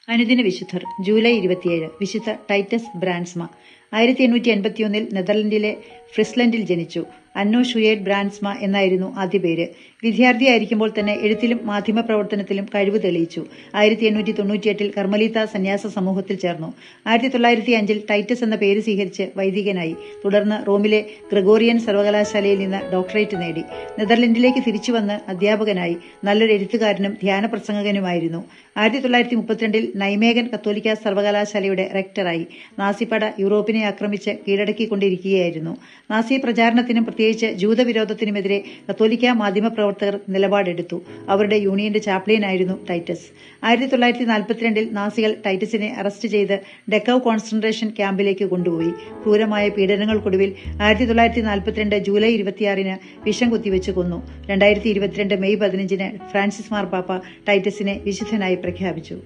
അനുദിന വിശുദ്ധർ ജൂലൈ 27 വിശുദ്ധ ടൈറ്റസ് ബ്രാൻസ്മ 1881 നെതർലൻഡിലെ ഫ്രിസ്ലൻഡിൽ ജനിച്ചു. അന്നോ ഷുയേഡ് ബ്രാൻസ്മ എന്നായിരുന്നു ആദ്യ പേര്. വിദ്യാർത്ഥിയായിരിക്കുമ്പോൾ തന്നെ എഴുത്തിലും മാധ്യമപ്രവർത്തനത്തിലും കഴിവ് തെളിയിച്ചു. 1898 കർമ്മലീത്ത സന്യാസ സമൂഹത്തിൽ ചേർന്നു. 1905 ടൈറ്റസ് എന്ന പേര് സ്വീകരിച്ച് വൈദികനായി. തുടർന്ന് റോമിലെ ഗ്രിഗോറിയൻ സർവകലാശാലയിൽ നിന്ന് ഡോക്ടറേറ്റ് നേടി. നെതർലൻഡിലേക്ക് തിരിച്ചുവന്ന് അധ്യാപകനായി. നല്ലൊരു എഴുത്തുകാരനും ധ്യാനപ്രസംഗകനുമായിരുന്നു. 1932 നൈമേഗൻ കത്തോലിക്ക സർവകലാശാലയുടെ റെക്ടറായി. നാസിപ്പട യൂറോപ്പിനെ ആക്രമിച്ച് കീഴടക്കിക്കൊണ്ടിരിക്കുകയായിരുന്നു. നാസി പ്രചാരണത്തിനും പ്രത്യേകിച്ച് ജൂതവിരോധത്തിനുമെതിരെ കത്തോലിക്ക മാധ്യമപ്രവർത്തകർ നിലപാടെടുത്തു. അവരുടെ യൂണിയന്റെ ചാപ്ലിയനായിരുന്നു ടൈറ്റസ്. 1942 നാസികൾ ടൈറ്റസിനെ അറസ്റ്റ് ചെയ്ത് ഡെക്കൌ കോൺസെൻട്രേഷൻ ക്യാമ്പിലേക്ക് കൊണ്ടുപോയി. ക്രൂരമായ പീഡനങ്ങൾക്കൊടുവിൽ 1942 ജൂലൈ 26 വിഷം കുത്തിവെച്ച് കൊന്നു. 2022 മെയ് 15 ഫ്രാൻസിസ് മാർപ്പാപ്പ ടൈറ്റസിനെ വിശുദ്ധനായി പ്രഖ്യാപിച്ചു.